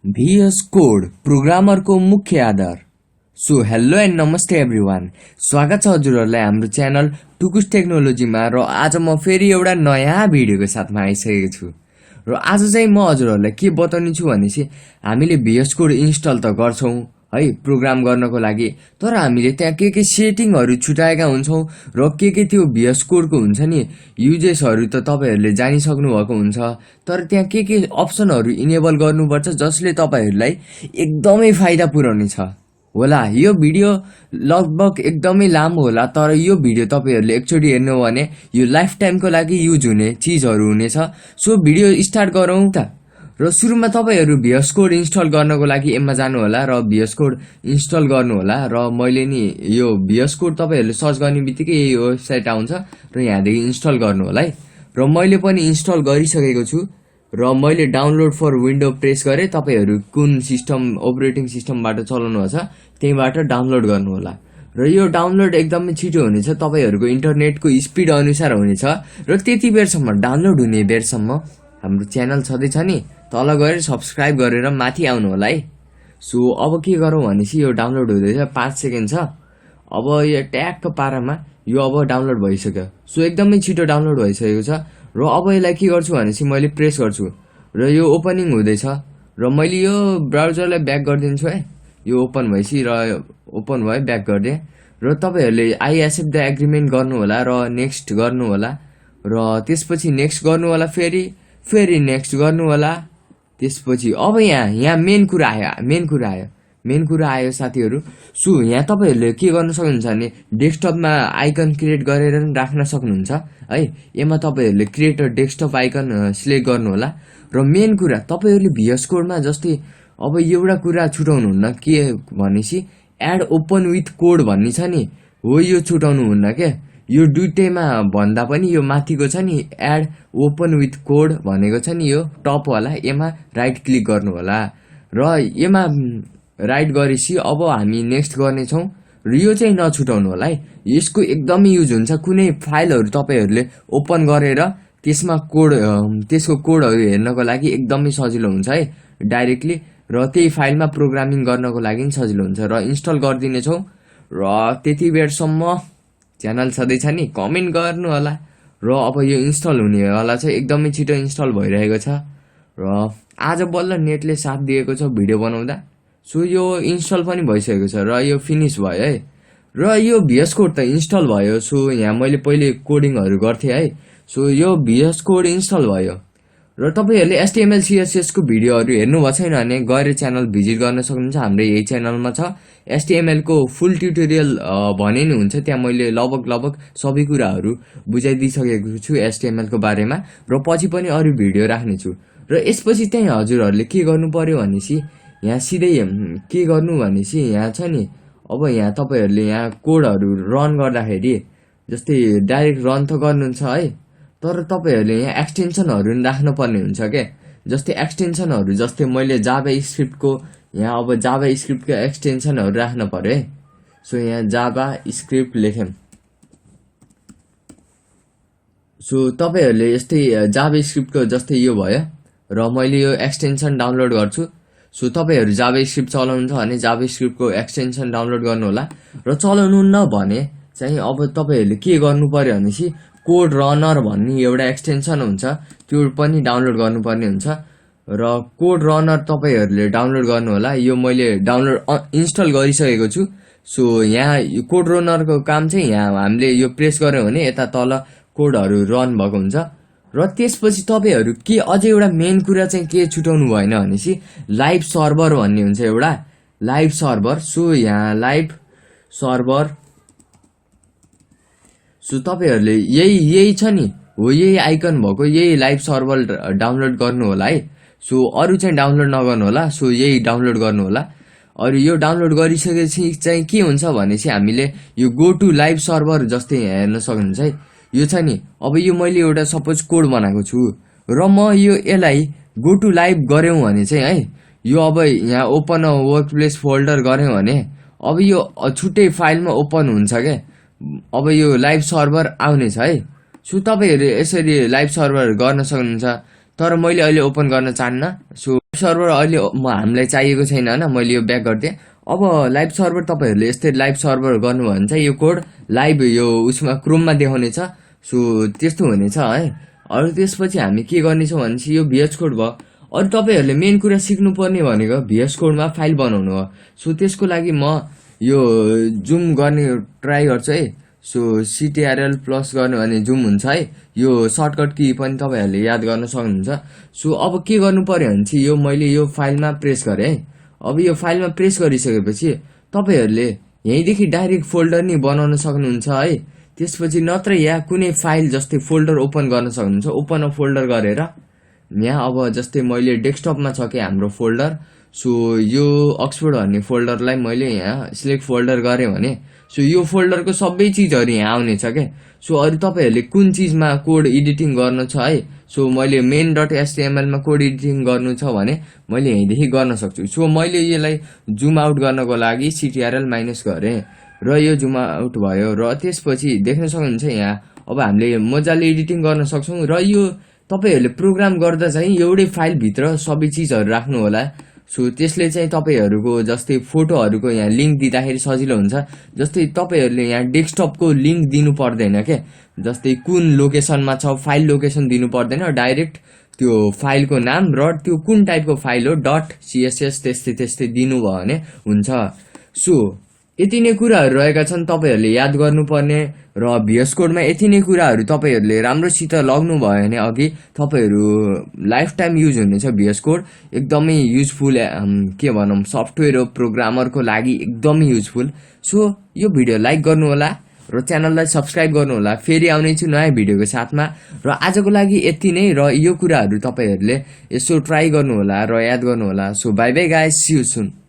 VS code प्रोग्रामरको मुख्य आधार। So hello and नमस्ते everyone, स्वागत छ हजुरहरूलाई हाम्रो च्यानल टुकुस टेक्नोलोजीमा। र आज म फेरि एउटा नयाँ भिडियोको साथमा आइसकेको छु। र आज चाहिँ म हजुरहरूलाई के बताउने छु भनेपछि हामीले VS कोड इन्स्टल त गर्छौं है प्रोग्राम गर्नको लागि, तर हामीले त्यहाँ के सेटिङहरु छुटाएका हुन्छौं र के त्यो VS कोडको हुन्छ नि युजेसहरु त तपाईहरुले जानिसक्नु भएको हुन्छ, तर त्यहाँ के अप्सनहरु इनेबल गर्नुपर्छ जसले तपाईहरुलाई एकदमै फाइदा पुर्याउने छ होला। यो भिडियो लगभग एकदमै लामो होला, तर यो भिडियो तपाईहरुले एकचोटी हेर्नु हो भने यो लाइफ टाइमको लागि युज हुने चीजहरु हुनेछ। सो भिडियो स्टार्ट गरौँ त। र सुरुमा तपाईहरु VS कोड इन्स्टल गर्नको लागि एममा जानु होला र VS कोड इन्स्टल गर्नु होला। र मैले नि यो VS कोड तपाईहरुले सर्च गर्ने बित्तिकै यही वेबसाइट आउँछ र यहाँदेखि इन्स्टल गर्नु होला है। र मैले पनि इन्स्टल गरिसकेको छु र मैले डाउनलोड फर विन्डो प्रेस गरे। तपाईहरु कुन सिस्टम अपरेटिङ सिस्टमबाट चलाउनु हुन्छ त्यहीबाट डाउनलोड गर्नु होला। र यो डाउनलोड एकदमै छिटो हुनेछ, तपाईहरुको इन्टरनेटको स्पिड अनुसार हुनेछ। र त्यति बेरसम्म डाउनलोड हुने बेरसम्म हाम्रो च्यानल छँदैछ नि तल गएर सब्स्क्राइब गरेर माथि आउनु होला है। सो अब के गरौँ भनेपछि यो डाउनलोड हुँदैछ, 5 सेकेन्ड छ। अब यो ट्यागको पारामा यो अब डाउनलोड भइसक्यो। सो एकदमै छिटो डाउनलोड भइसकेको छ। र अब यसलाई के गर्छु भनेपछि मैले प्रेस गर्छु र यो ओपनिङ हुँदैछ। र मैले यो ब्राउजरलाई ब्याक गरिदिन्छु है। यो ओपन भएपछि र ओपन भयो ब्याक गरिदिए। र तपाईहरुले आई एक्सेप्ट द एग्रीमेन्ट गर्नु होला र नेक्स्ट गर्नु होला। र त्यसपछि नेक्स्ट गर्नु होला, फेरि नेक्स्ट गर्नु होला। त्यसपछि अब यहाँ मेन कुरा आयो साथीहरु। सो यहाँ तपाईहरुले के गर्न सक्नुहुन्छ भने डेस्कटपमा आइकन क्रिएट गरेर राख्न सक्नुहुन्छ है। यसमा तपाईहरुले create a desktop icon select गर्नु होला। र मेन कुरा तपाईहरुले VS कोडमा जस्तै अब एउटा कुरा छुटाउनु हुन्न के भनेपछि एड ओपन विथ कोड भन्ने छ नि, हो यो छुटाउनु हुन्न के। यो दुईटैमा भन्दा पनि यो माथिको छ नि एड ओपन विथ कोड भनेको छ नि यो टप वाला, यसमा राइट क्लिक गर्नु होला। र यसमा राइट गरेपछि अब हामी नेक्स्ट गर्ने छौं र यो चाहिँ नछुटाउनु होला है। यसको एकदमै युज हुन्छ कुनै फाइलहरु तपाईहरुले ओपन गरेर त्यसमा कोड त्यसको कोडहरु हेर्नको लागि एकदमै सजिलो हुन्छ है डाइरेक्टली। र त्यही फाइलमा प्रोग्रामिङ गर्नको लागि सजिलो हुन्छ। र इन्स्टल गरिदिने छौं। र त्यति बेरसम्म च्यानल छँदैछ नि कमेन्ट गर्नु होला। र अब यो इन्स्टल हुने वाला चाहिँ एकदमै छिटो इन्स्टल भइरहेको छ। र आज बल्ल नेटले साथ दिएको छ भिडियो बनाउँदा। सो यो इन्स्टल पनि भइसकेको छ र यो फिनिश भयो है। र यो VS कोड त इन्स्टल भयो। सो यहाँ मैले पहिले कोडिङहरु गर्थे है। सो यो VS कोड इन्स्टल भयो। र तपाईहरुले HTML CSS को भिडियोहरु हेर्नु भएको छैन भने गएर च्यानल भिजिट गर्न सक्नुहुन्छ। हाम्रो यही च्यानलमा छ HTML को फुल ट्युटोरियल भने नि हुन्छ। त्यहाँ मैले लगभग सबै कुराहरु बुझाइदिसकेको छु HTML को बारेमा। र पछि पनि अरु भिडियो राख्ने छु। र यसपछि चाहिँ हजुरहरुले के गर्नु पर्यो भनेसी यहाँ सिधै के गर्नु भनेसी यहाँ छ नि अब यहाँ तपाईहरुले यहाँ कोडहरु रन गर्दाखेरि जस्तै डाइरेक्ट रन त गर्नुहुन्छ है, तर तपाईहरुले यहाँ एक्सटेन्सनहरु राख्न पर्ने हुन्छ के। जस्तै एक्सटेन्सनहरु जस्तै मैले जावास्क्रिप्टको यहाँ अब जावास्क्रिप्टको एक्सटेन्सनहरु राख्न पर्यो है। सो यहाँ जावास्क्रिप्ट लेख्यौं। सो तपाईहरुले यस्तै जावास्क्रिप्टको जस्तै यो भयो र मैले यो एक्सटेन्सन डाउनलोड गर्छु। सो तपाईहरु जावास्क्रिप्ट चलाउनुहुन्छ भने जावास्क्रिप्टको एक्सटेन्सन डाउनलोड गर्नु होला। र चलाउनुहुन्न भने चाहिँ अब तपाईहरुले के गर्नु पर्यो भनेसी कोड रनर भन्ने एउटा एक्सटेन्सन हुन्छ, त्यो पनि डाउनलोड गर्नुपर्ने हुन्छ। र कोड रनर तपाईहरुले डाउनलोड गर्नु होला। यो मैले डाउनलोड इन्स्टल गरिसकेको छु। सो यहाँ कोड रनरको काम चाहिँ यहाँ हामीले यो प्रेस गर्यो भने यता तल कोडहरु रन भएको हुन्छ। र त्यसपछि तपाईहरु के अझै एउटा मेन कुरा चाहिँ के छुटाउनु भएन भनेसी लाइभ सर्भर भन्ने हुन्छ एउटा लाइभ सर्भर। सो यहाँ लाइभ सर्भर। सो तपाईहरुले यही छ नि हो यही आइकन भएको यही लाइभ सर्भर डाउनलोड गर्नु होला है। सो अरु चाहिँ डाउनलोड नगर्नु होला। सो यही डाउनलोड गर्नु होला। अरु यो डाउनलोड गरिसकेपछि चाहिँ के हुन्छ भनेसी हामीले यो गो टु लाइभ सर्भर जस्तै हेर्न सक्नुहुन्छ है। यो छ नि अब यो मैले एउटा सपोज कोड बनाएको छु र म यो यसलाई गो टु लाइभ गर्यौं भने चाहिँ है यो अब यहाँ ओपन अ वर्कप्लेस फोल्डर गर्यौं भने अब यो छुट्टै फाइलमा ओपन हुन्छ के। अब यो लाइभ सर्भर आउने छ है। सो तपाईहरु यसरी लाइभ सर्भर गर्न सक्नुहुन्छ, तर मैले अहिले ओपन गर्न चाहन्न। सो सर्भर अहिले हामीलाई चाहिएको छैन हैन, मैले यो ब्याक गर्दिएँ। अब लाइभ सर्भर तपाईँहरूले यस्तै लाइभ सर्भर गर्नुभयो भने चाहिँ यो कोड लाइभ यो उसमा क्रोममा देखाउनेछ। सो त्यस्तो हुनेछ है। अरू त्यसपछि हामी के गर्नेछौँ भनेपछि यो VS कोड भयो। अरू तपाईँहरूले मेन कुरा सिक्नुपर्ने भनेको VS कोडमा फाइल बनाउनु हो। सो त्यसको लागि म यो जुम गर्ने ट्राई गर्छु है। सो CTRL प्लस गर्नु भने जुम हुन्छ है। यो सर्टकट की पनि तपाईँहरूले याद गर्न सक्नुहुन्छ। सो अब के गर्नु पर्यो भने चाहिँ यो मैले यो फाइलमा प्रेस गरेँ है। अब यो फाइलमा प्रेस गरिसकेपछि तपाईँहरूले यहीँदेखि डाइरेक्ट फोल्डर नि बनाउन सक्नुहुन्छ है। त्यसपछि नत्र यहाँ कुनै फाइल जस्तै फोल्डर ओपन गर्न सक्नुहुन्छ। ओपन अ फोल्डर गरेर यहाँ अब जस्तै मैले डेस्कटपमा छ कि हाम्रो फोल्डर। सो यो अक्सफोर्ड भन्ने फोल्डरलाई मैले यहाँ सिलेक्ट फोल्डर गरेँ भने सो यो फोल्डरको सबै चिजहरू यहाँ आउनेछ क्या। सो अरू तपाईँहरूले कुन चिजमा कोड एडिटिङ गर्नु छ है। सो मैले main.html मा कोड एडिटिङ गर्नु छ भने मैले यहीँदेखि गर्न सक्छु। सो मैले यसलाई जुम आउट गर्नको लागि CTRL माइनस गरेँ र यो जुम आउट भयो। र त्यसपछि देख्न सक्नुहुन्छ यहाँ अब हामीले मजाले एडिटिङ गर्न सक्छौँ। र यो तपाईँहरूले प्रोग्राम गर्दा चाहिँ एउटै फाइलभित्र सबै चिजहरू राख्नु होला। सो त्यसले चाहिँ तपाईँहरूको जस्तै फोटोहरूको यहाँ लिङ्क दिँदाखेरि सजिलो हुन्छ। जस्तै तपाईँहरूले यहाँ डेस्कटपको लिङ्क दिनु पर्दैन के। जस्तै कुन लोकेसनमा छ फाइल लोकेसन दिनु पर्दैन, डाइरेक्ट त्यो फाइलको नाम र त्यो कुन टाइपको फाइल हो .css त्यस्तै दिनुभयो भने हुन्छ। सो यति नै कुराहरू रहेका छन् तपाईँहरूले याद गर्नुपर्ने। र VS कोडमा यति नै कुराहरू तपाईँहरूले राम्रोसित लग्नु भयो भने अघि तपाईँहरू लाइफ टाइम युज हुनेछ। VS कोड एकदमै युजफुल के भनौँ सफ्टवेयर हो, प्रोग्रामरको लागि एकदमै युजफुल। सो यो भिडियो लाइक गर्नुहोला र च्यानललाई सब्सक्राइब गर्नुहोला। फेरि आउनेछु नयाँ भिडियोको साथमा। र आजको लागि यति नै। र यो कुराहरू तपाईँहरूले यसो ट्राई गर्नुहोला र याद गर्नुहोला। So bye bye guys, see you soon.